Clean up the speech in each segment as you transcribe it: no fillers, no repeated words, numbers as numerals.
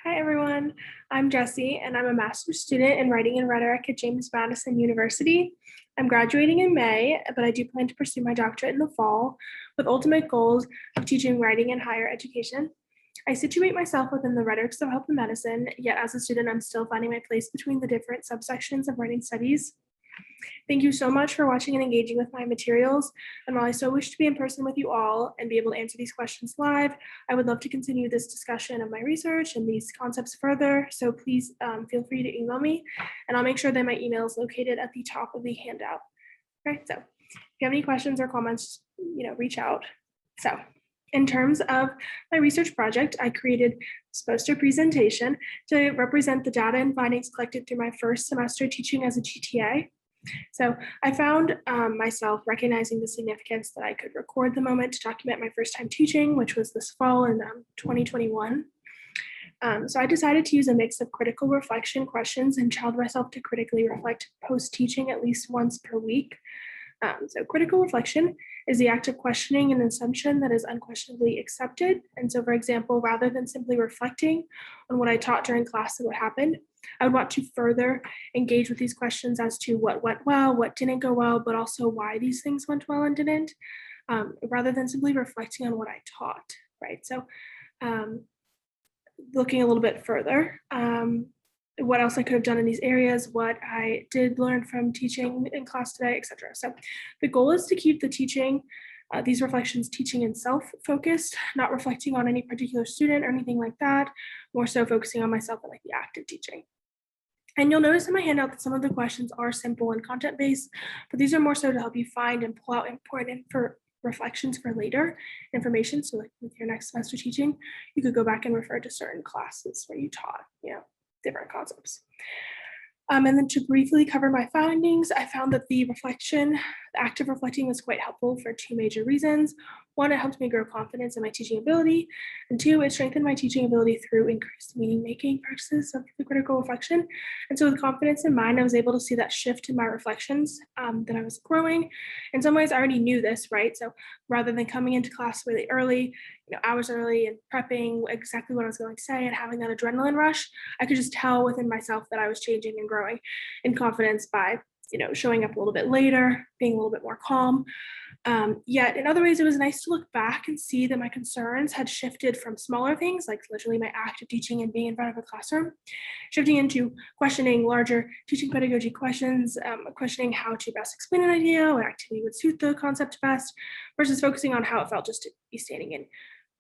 Hi, everyone. I'm Jessie, and I'm a master's student in writing and rhetoric at James Madison University. I'm graduating in May, but I do plan to pursue my doctorate in the fall with ultimate goals of teaching writing in higher education. I situate myself within the rhetorics of health and medicine, yet as a student, I'm still finding my place between the different subsections of writing studies. Thank you so much for watching and engaging with my materials. And while I so wish to be in person with you all and be able to answer these questions live, I would love to continue this discussion of my research and these concepts further. So please feel free to email me, and I'll make sure that my email is located at the top of the handout. Okay, so if you have any questions or comments, reach out. So in terms of my research project, I created this poster presentation to represent the data and findings collected through my first semester teaching as a GTA. So I found myself recognizing the significance that I could record the moment to document my first time teaching, which was this fall in 2021. So I decided to use a mix of critical reflection questions and challenge myself to critically reflect post-teaching at least once per week. So critical reflection is the act of questioning an assumption that is unquestionably accepted. And so, for example, rather than simply reflecting on what I taught during class and what happened, I would want to further engage with these questions as to what went well, what didn't go well, but also why these things went well and didn't, rather than simply reflecting on what I taught, right? So looking a little bit further, what else I could have done in these areas, what I did learn from teaching in class today, etc. So the goal is to keep the teaching, these reflections teaching and self-focused, not reflecting on any particular student or anything like that, more so focusing on myself and like the active teaching. And you'll notice in my handout that some of the questions are simple and content-based, but these are more so to help you find and pull out important reflections for later information. So like with your next semester teaching, you could go back and refer to certain classes where you taught, different concepts. And then to briefly cover my findings, I found that the active reflecting was quite helpful for two major reasons. One, it helped me grow confidence in my teaching ability. And two, it strengthened my teaching ability through increased meaning-making practices of the critical reflection. And so with confidence in mind, I was able to see that shift in my reflections, that I was growing. In some ways, I already knew this, right? So rather than coming into class really early, hours early and prepping exactly what I was going to say and having that adrenaline rush, I could just tell within myself that I was changing and growing in confidence by, showing up a little bit later, being a little bit more calm. Yet in other ways, it was nice to look back and see that my concerns had shifted from smaller things, like literally my active teaching and being in front of a classroom, shifting into questioning larger teaching pedagogy questions, questioning how to best explain an idea, what activity would suit the concept best, versus focusing on how it felt just to be standing in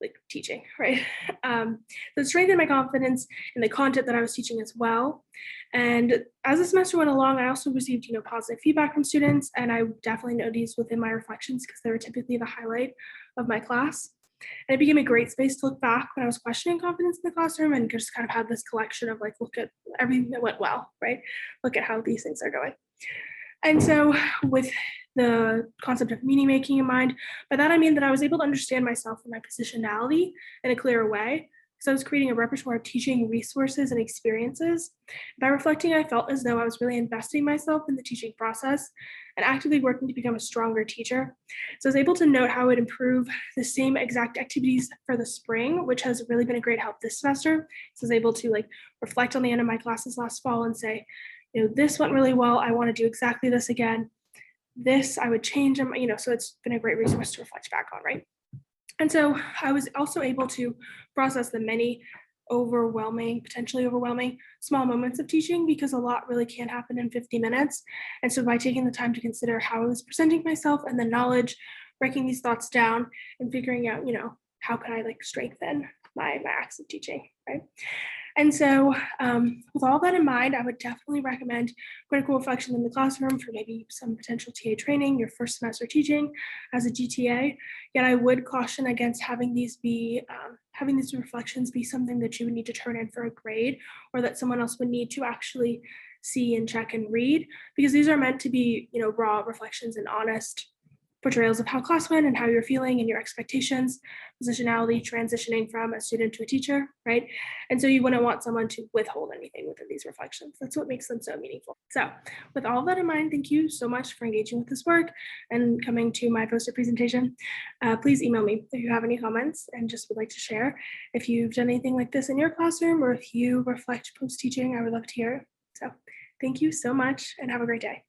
like teaching, right? So it strengthened my confidence in the content that I was teaching as well. And as the semester went along, I also received, positive feedback from students, and I definitely noted these within my reflections because they were typically the highlight of my class. And it became a great space to look back when I was questioning confidence in the classroom and just kind of have this collection of like, look at everything that went well, right? Look at how these things are going. And so with the concept of meaning making in mind, by that I mean that I was able to understand myself and my positionality in a clearer way. So I was creating a repertoire of teaching resources and experiences. By reflecting, I felt as though I was really investing myself in the teaching process and actively working to become a stronger teacher. So I was able to note how it would improve the same exact activities for the spring, which has really been a great help this semester. So I was able to reflect on the end of my classes last fall and say, this went really well. I want to do exactly this again. This I would change them, so it's been a great resource to reflect back on, right? And so I was also able to process the many potentially overwhelming small moments of teaching because a lot really can't happen in 50 minutes. And so by taking the time to consider how I was presenting myself and the knowledge, breaking these thoughts down and figuring out, how can I strengthen my acts of teaching, right? And so with all that in mind, I would definitely recommend critical reflection in the classroom for maybe some potential TA training, your first semester teaching as a GTA. Yet I would caution against having these reflections be something that you would need to turn in for a grade or that someone else would need to actually see and check and read, because these are meant to be, raw reflections and honest portrayals of how class went and how you're feeling and your expectations, positionality, transitioning from a student to a teacher, right? And so you wouldn't want someone to withhold anything within these reflections. That's what makes them so meaningful. So with all of that in mind, thank you so much for engaging with this work and coming to my poster presentation. Please email me if you have any comments and just would like to share. If you've done anything like this in your classroom or if you reflect post-teaching, I would love to hear it. So thank you so much and have a great day.